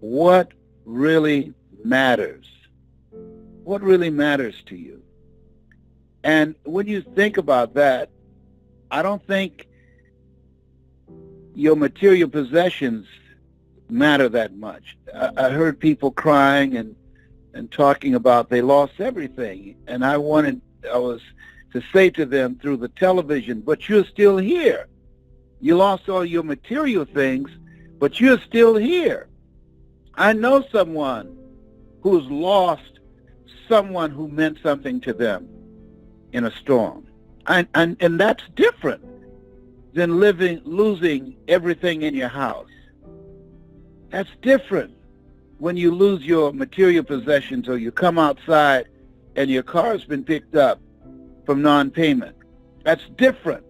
what really matters. What really matters to you? And when you think about that, I don't think your material possessions matter that much. I heard people crying and talking about they lost everything. And I was to say to them through the television, but you're still here. You lost all your material things, but you're still here. I know someone who's lost someone who meant something to them in a storm. And that's different than losing everything in your house. That's different when you lose your material possessions or you come outside and your car's been picked up from non-payment. That's different.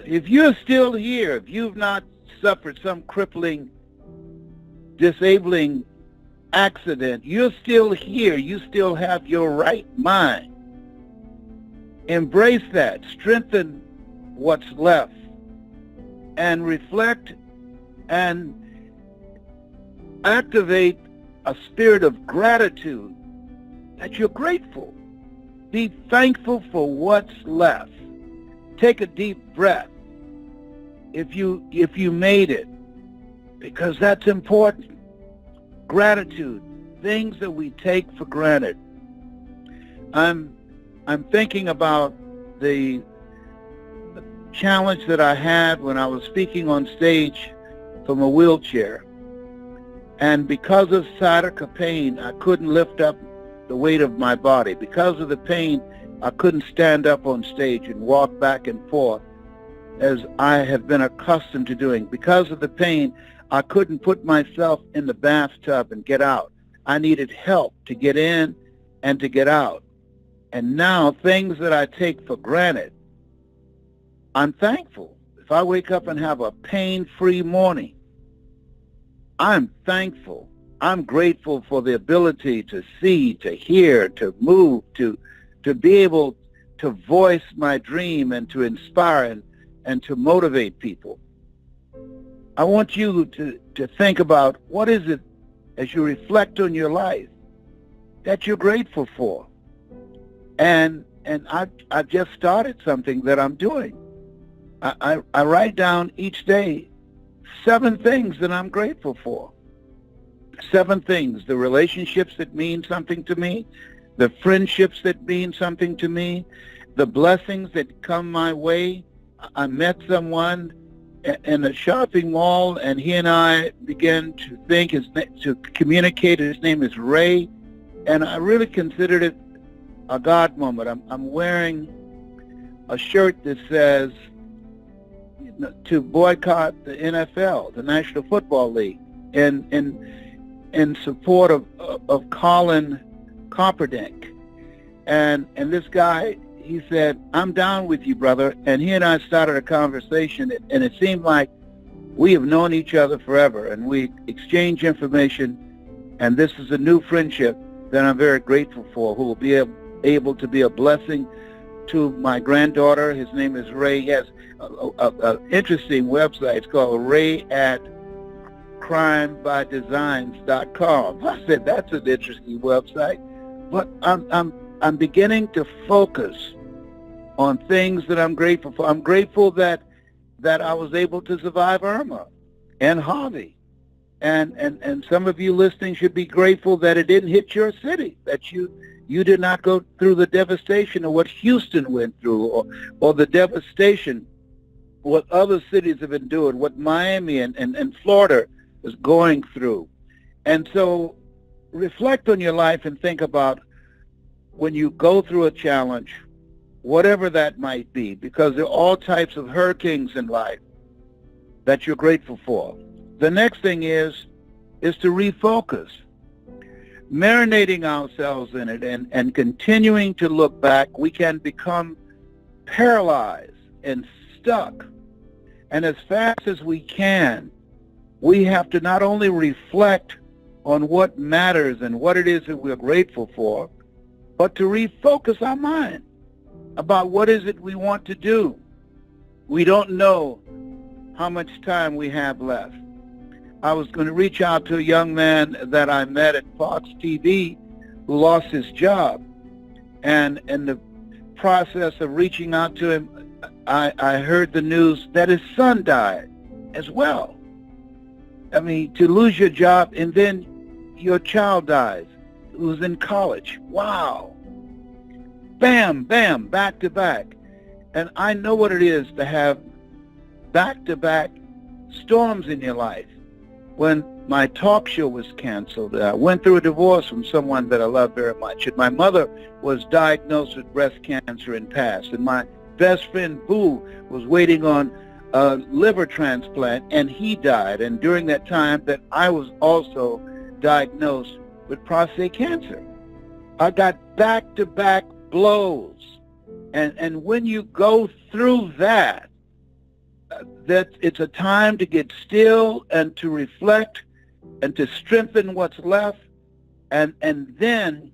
If you're still here, if you've not suffered some crippling, disabling accident, you're still here. You still have your right mind. Embrace that. Strengthen what's left and reflect and activate a spirit of gratitude that you're grateful. Be thankful for what's left. Take a deep breath if you made it, because that's important. Gratitude, things that we take for granted. I'm thinking about the challenge that I had when I was speaking on stage from a wheelchair. And because of sciatica pain, I couldn't lift up the weight of my body. Because of the pain, I couldn't stand up on stage and walk back and forth as I have been accustomed to doing. Because of the pain, I couldn't put myself in the bathtub and get out. I needed help to get in and to get out. And now, things that I take for granted, I'm thankful. If I wake up and have a pain-free morning, I'm thankful. I'm grateful for the ability to see, to hear, to move, to be able to voice my dream and to inspire and to motivate people. I want you to think about what is it, as you reflect on your life, that you're grateful for. And I've just started something that I'm doing. I write down each day 7 things that I'm grateful for. 7 things: the relationships that mean something to me, the friendships that mean something to me, the blessings that come my way. I met someone in a shopping mall, and he and I began to communicate. His name is Ray, and I really considered it a God moment. I'm wearing a shirt that says to boycott the NFL, the National Football League, in support of Colin Kaepernick. And this guy, he said, "I'm down with you, brother." And he and I started a conversation, and it seemed like we have known each other forever, and we exchange information, and this is a new friendship that I'm very grateful for, who will be able to be a blessing to my granddaughter. His name is Ray. He has an interesting website. It's called RayAtCrimeByDesigns.com. I said, that's an interesting website. But I'm beginning to focus on things that I'm grateful for. I'm grateful that I was able to survive Irma and Harvey. And some of you listening should be grateful that it didn't hit your city, that you did not go through the devastation of what Houston went through, or the devastation what other cities have endured, what Miami and Florida is going through. And so reflect on your life and think about when you go through a challenge, whatever that might be, because there are all types of hurricanes in life that you're grateful for. The next thing is to refocus. Marinating ourselves in it and continuing to look back, we can become paralyzed and stuck. And as fast as we can, we have to not only reflect on what matters and what it is that we're grateful for, but to refocus our mind about what is it we want to do. We don't know how much time we have left. I was going to reach out to a young man that I met at Fox TV who lost his job. And in the process of reaching out to him, I heard the news that his son died as well. I mean, to lose your job and then your child dies, who's in college. Wow. Bam, bam, back to back. And I know what it is to have back-to-back storms in your life. When my talk show was canceled, I went through a divorce from someone that I love very much. And my mother was diagnosed with breast cancer and passed. And my best friend, Boo, was waiting on a liver transplant, and he died. And during that time that I was also diagnosed with prostate cancer. I got back-to-back blows. And when you go through that it's a time to get still and to reflect and to strengthen what's left, and then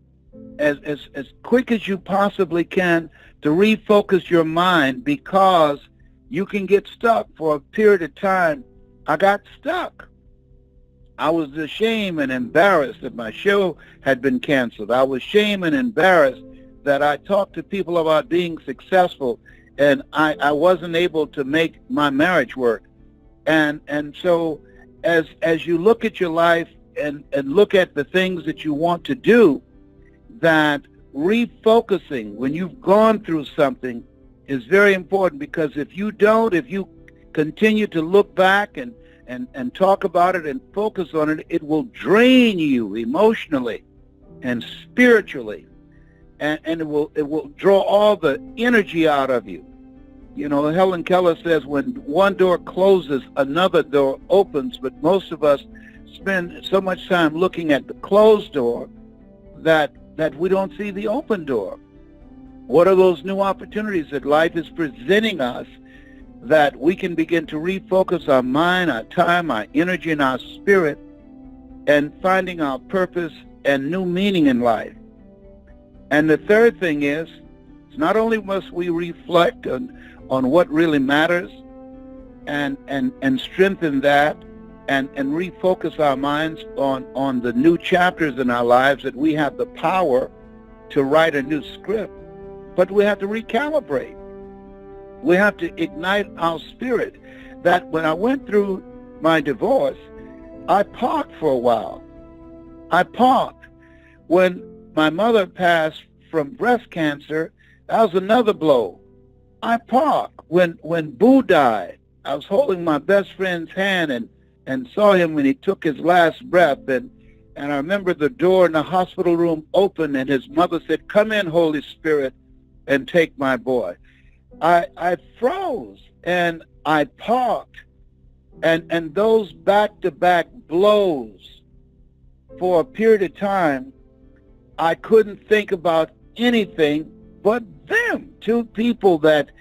as quick as you possibly can to refocus your mind, because you can get stuck for a period of time. I got stuck. I was ashamed and embarrassed that my show had been canceled. I was ashamed and embarrassed that I talked to people about being successful, and I wasn't able to make my marriage work. And so as you look at your life and look at the things that you want to do, that refocusing when you've gone through something is very important, because if you continue to look back and talk about it and focus on it, it will drain you emotionally and spiritually, and it will draw all the energy out of you. You know, Helen Keller says when one door closes, another door opens, but most of us spend so much time looking at the closed door that we don't see the open door. What are those new opportunities that life is presenting us that we can begin to refocus our mind, our time, our energy, and our spirit, and finding our purpose and new meaning in life? And the third thing is, not only must we reflect on what really matters and strengthen that and refocus our minds on the new chapters in our lives, that we have the power to write a new script, but we have to recalibrate. We have to ignite our spirit. That when I went through my divorce, I parked for a while. I parked. When my mother passed from breast cancer, that was another blow. I parked. When Boo died, I was holding my best friend's hand and saw him when he took his last breath. And I remember the door in the hospital room opened, and his mother said, "Come in, Holy Spirit, and take my boy." I froze, and I parked. And those back-to-back blows for a period of time, I couldn't think about anything but them. Two people that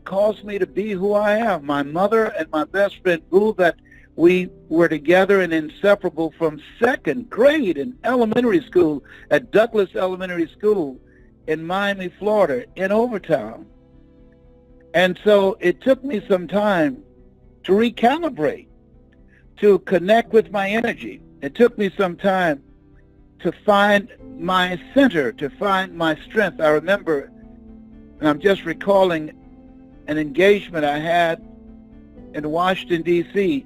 caused me to be who I am. My mother and my best friend Boo, that we were together and inseparable from second grade in elementary school at Douglas Elementary School in Miami, Florida, in Overtown. And so it took me some time to recalibrate, to connect with my energy. It took me some time to find my center, to find my strength. I remember, and I'm just recalling an engagement I had in Washington, D.C.,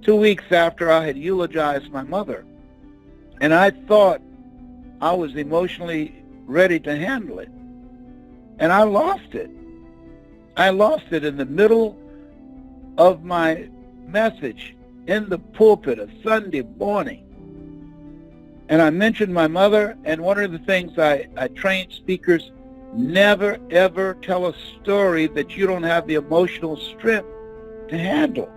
2 weeks after I had eulogized my mother. And I thought I was emotionally ready to handle it. And I lost it. I lost it in the middle of my message in the pulpit a Sunday morning. And I mentioned my mother, and one of the things I train speakers, never ever tell a story that you don't have the emotional strength to handle,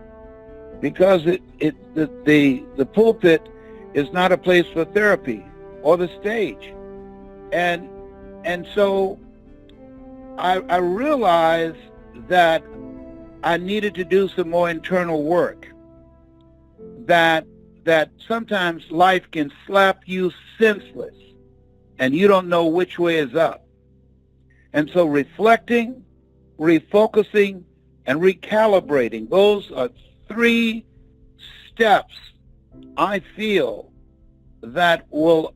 because the pulpit is not a place for therapy, or the stage. And so I realized that I needed to do some more internal work, that sometimes life can slap you senseless and you don't know which way is up. And so reflecting, refocusing, and recalibrating, those are 3 steps I feel that will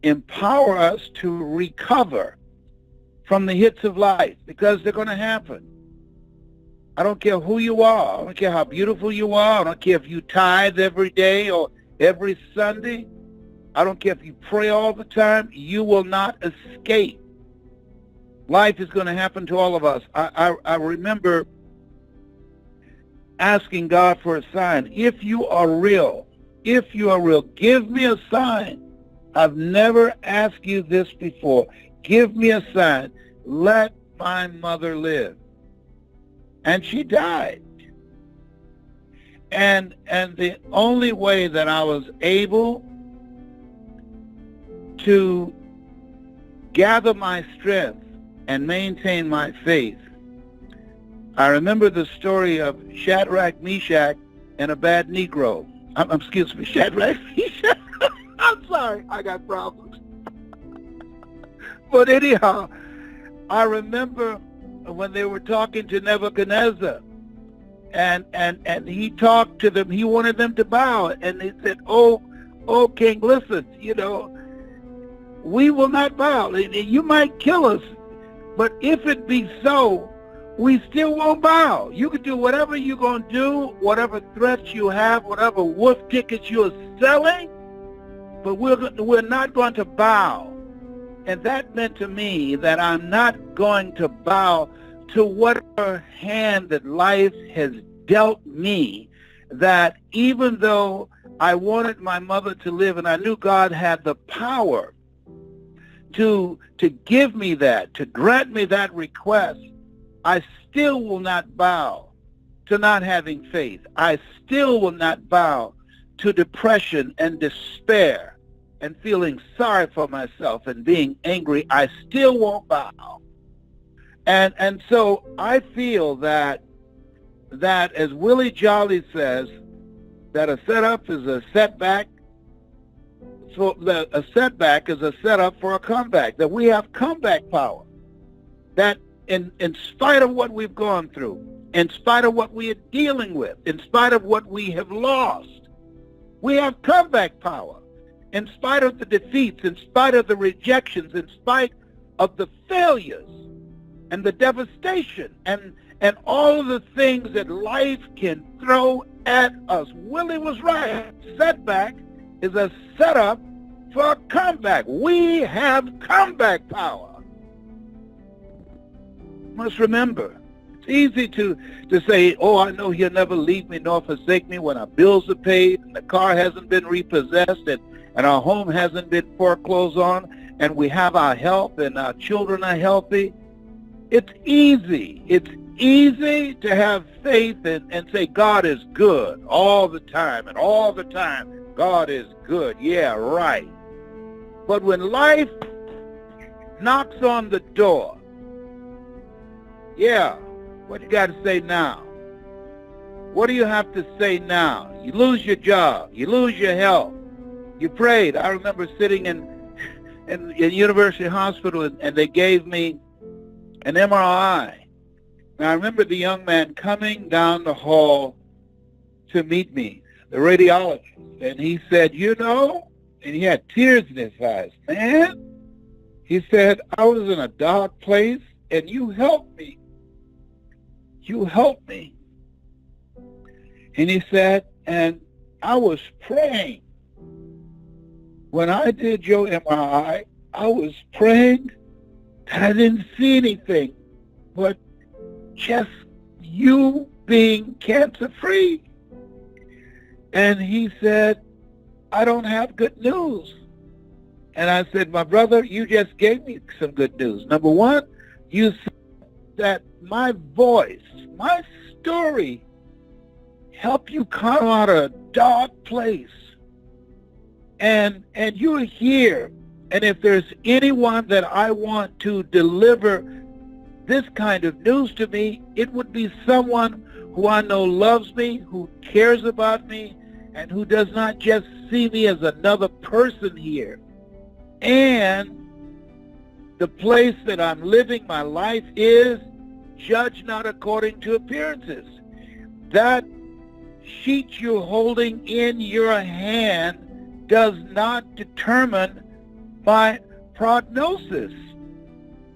empower us to recover from the hits of life, because they're going to happen. I don't care who you are. I don't care how beautiful you are. I don't care if you tithe every day or every Sunday. I don't care if you pray all the time. You will not escape. Life is going to happen to all of us. I remember asking God for a sign. If you are real, give me a sign. I've never asked you this before. Give me a sign. Let my mother live. And she died. And the only way that I was able to gather my strength and maintain my faith, I remember the story of Shadrach, Meshach, and a bad Negro. Excuse me, Shadrach, Meshach. I'm sorry, I got problems. But anyhow, I remember when they were talking to Nebuchadnezzar, and he talked to them. He wanted them to bow, and they said, "Oh, King, listen, we will not bow. You might kill us, but if it be so, we still won't bow. You can do whatever you're going to do, whatever threats you have, whatever wolf tickets you're selling, but we're not going to bow." And that meant to me that I'm not going to bow to whatever hand that life has dealt me, that even though I wanted my mother to live and I knew God had the power to give me that, to grant me that request, I still will not bow to not having faith. I still will not bow to depression and despair and feeling sorry for myself and being angry. I still won't bow. And so I feel that as Willie Jolly says, that a setup is a setback. So a setback is a setup for a comeback, that we have comeback power. That in spite of what we've gone through, in spite of what we are dealing with, in spite of what we have lost, we have comeback power. In spite of the defeats, in spite of the rejections, in spite of the failures and the devastation and all of the things that life can throw at us. Willie was right. Setback is a setup for a comeback. We have comeback power. Must remember, it's easy to say, "Oh, I know he'll never leave me nor forsake me," when our bills are paid and the car hasn't been repossessed and our home hasn't been foreclosed on, and we have our health and our children are healthy. It's easy. It's easy to have faith and say God is good all the time, and all the time God is good. Yeah, right. But when life knocks on the door, yeah, what you got to say now? What do you have to say now? You lose your job. You lose your health. You prayed. I remember sitting in University Hospital, and they gave me an MRI. And I remember the young man coming down the hall to meet me, the radiologist, and he said, and he had tears in his eyes, "Man," he said, "I was in a dark place, and you helped me. You helped me." And he said, "And I was praying. When I did your MRI, I was praying that I didn't see anything but just you being cancer-free." And he said, "I don't have good news." And I said, "My brother, you just gave me some good news. Number one, you said that my voice, my story, helped you come out of a dark place. And you're here. And if there's anyone that I want to deliver this kind of news to me, it would be someone who I know loves me, who cares about me, and who does not just see me as another person here. And the place that I'm living my life is, judge not according to appearances." That sheet you're holding in your hand does not determine my prognosis.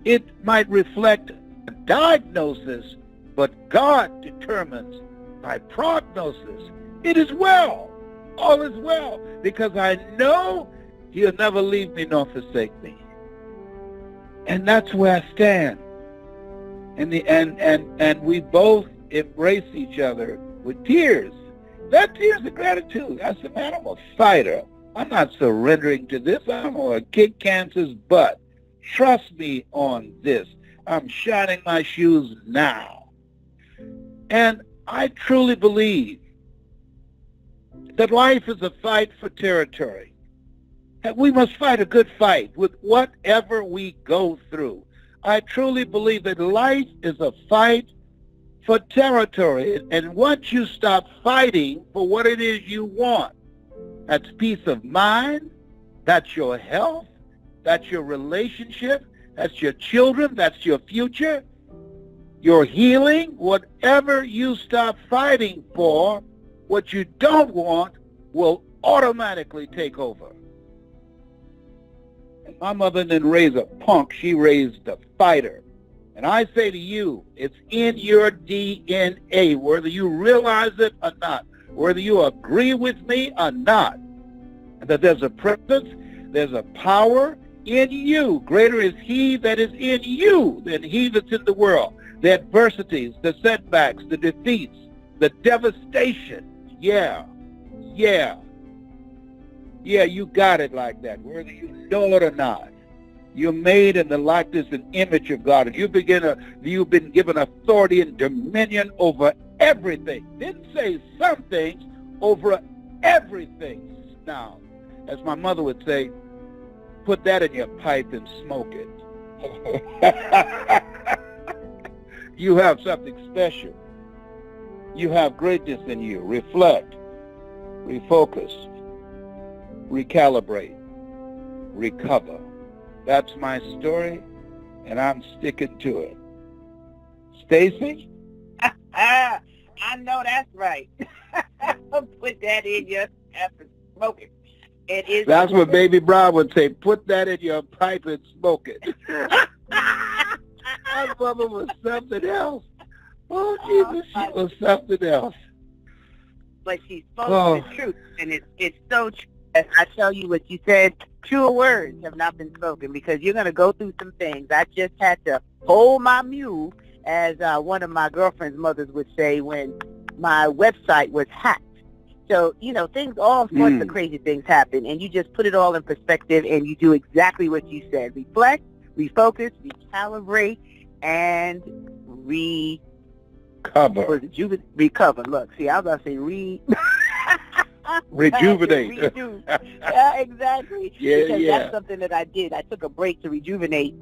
It might reflect a diagnosis, but God determines my prognosis. It is well. All is well, because I know He'll never leave me nor forsake me. And that's where I stand. And we both embrace each other with tears. Not tears of gratitude. I said, man, I'm a fighter. I'm not surrendering to this. I'm going to kick cancer's butt. Trust me on this. I'm shining my shoes now. And I truly believe that life is a fight for territory. That we must fight a good fight with whatever we go through. I truly believe that life is a fight for territory. And once you stop fighting for what it is you want, that's peace of mind, that's your health, that's your relationship, that's your children, that's your future, your healing, whatever you stop fighting for, what you don't want will automatically take over. And my mother didn't raise a punk, she raised a fighter. And I say to you, it's in your DNA, whether you realize it or not, whether you agree with me or not, that there's a presence, there's a power in you. Greater is He that is in you than he that's in the world. The adversities, the setbacks, the defeats, the devastation. Yeah, you got it like that, whether you know it or not. You're made in the likeness and image of God, and you've been given authority and dominion over everything. Didn't say some things, over everything. Now, as my mother would say, put that in your pipe and smoke it. You have something special. You have greatness in you. Reflect, refocus, recalibrate, recover. That's my story, and I'm sticking to it. Stacy? I know that's right. Put that in your pipe and smoke it. That's what Baby Brown would say. Put that in your pipe and smoke it. My mother was something else. Oh, Jesus, she was something else. But she spoke the truth, and it's so true. As I tell you what you said, truer words have not been spoken, because you're going to go through some things. I just had to hold my mule, as one of my girlfriend's mothers would say, when my website was hacked. So, things, all sorts of crazy things happen, and you just put it all in perspective, and you do exactly what you said. Reflect, refocus, recalibrate, and recover. Recover. Look, see, I was about to say rejuvenate. Yeah, exactly. Because that's something that I did. I took a break to rejuvenate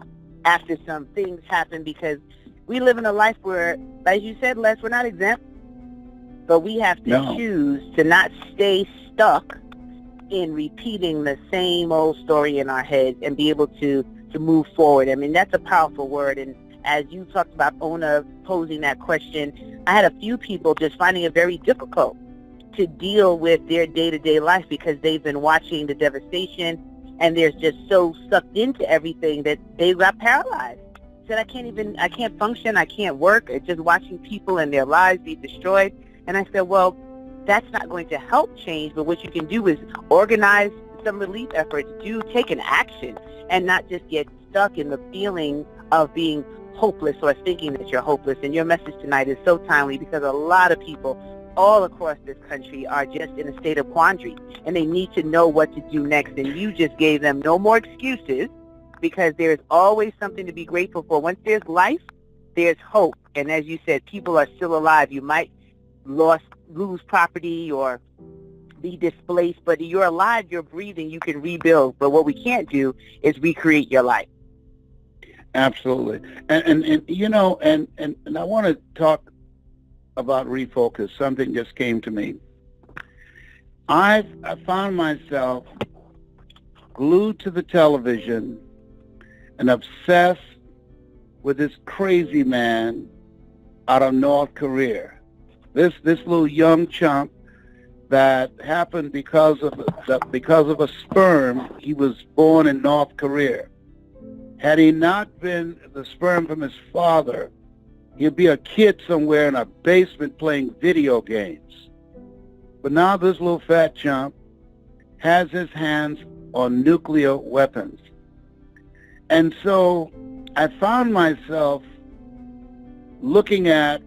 after some things happened, because we live in a life where, as you said, Les, we're not exempt, but we have to choose to not stay stuck in repeating the same old story in our heads and be able to move forward. I mean, that's a powerful word. And as you talked about Ona posing that question, I had a few people just finding it very difficult to deal with their day-to-day life, because they've been watching the devastation, and they're just so sucked into everything that they got paralyzed. Said, I can't function, I can't work. It's just watching people and their lives be destroyed. And I said, well, that's not going to help change, but what you can do is organize some relief efforts. Take an action, and not just get stuck in the feeling of being hopeless or thinking that you're hopeless. And your message tonight is so timely, because a lot of people all across this country are just in a state of quandary, and they need to know what to do next. And you just gave them no more excuses, because there's always something to be grateful for. Once there's life, there's hope. And as you said, people are still alive. You might lose property or be displaced, but you're alive, you're breathing, you can rebuild. But what we can't do is recreate your life. Absolutely. And I want to talk about refocus. Something just came to me. I found myself glued to the television and obsessed with this crazy man out of North Korea. This little young chump that happened because of a sperm. He was born in North Korea. Had he not been the sperm from his father, he'd be a kid somewhere in a basement playing video games. But now this little fat chump has his hands on nuclear weapons. And so I found myself looking at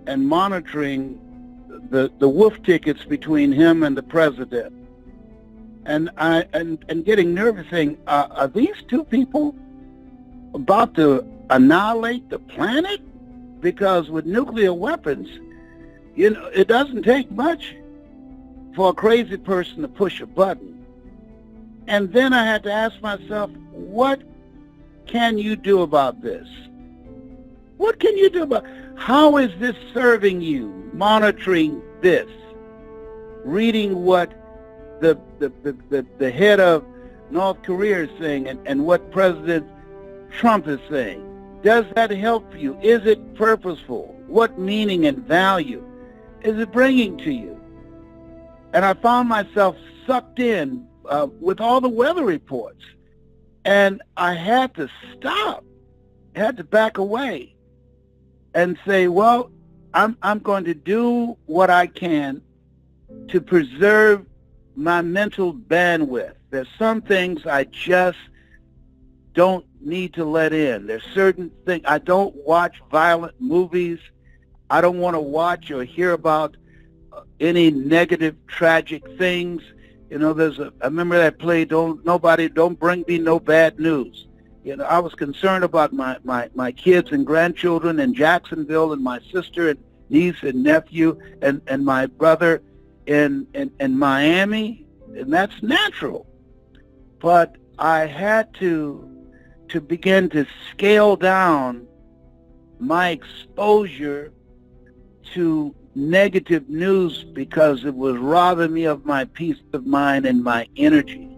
and monitoring the wolf tickets between him and the president. And getting nervous, saying, are these two people about to annihilate the planet? Because with nuclear weapons, it doesn't take much for a crazy person to push a button. And then I had to ask myself, what can you do about this? What can you do about how is this serving you? Monitoring this, reading what the head of North Korea is saying and what President Trump is saying. Does that help you? Is it purposeful? What meaning and value is it bringing to you? And I found myself sucked in with all the weather reports. And I had to stop. I had to back away and say, well, I'm going to do what I can to preserve my mental bandwidth. There's some things I just don't need to let in. There's certain things. I don't watch violent movies. I don't want to watch or hear about any negative, tragic things. I remember that play, don't bring me no bad news. I was concerned about my kids and grandchildren in Jacksonville, and my sister and niece and nephew and my brother in Miami, and that's natural. But I had to begin to scale down my exposure to negative news because it was robbing me of my peace of mind and my energy.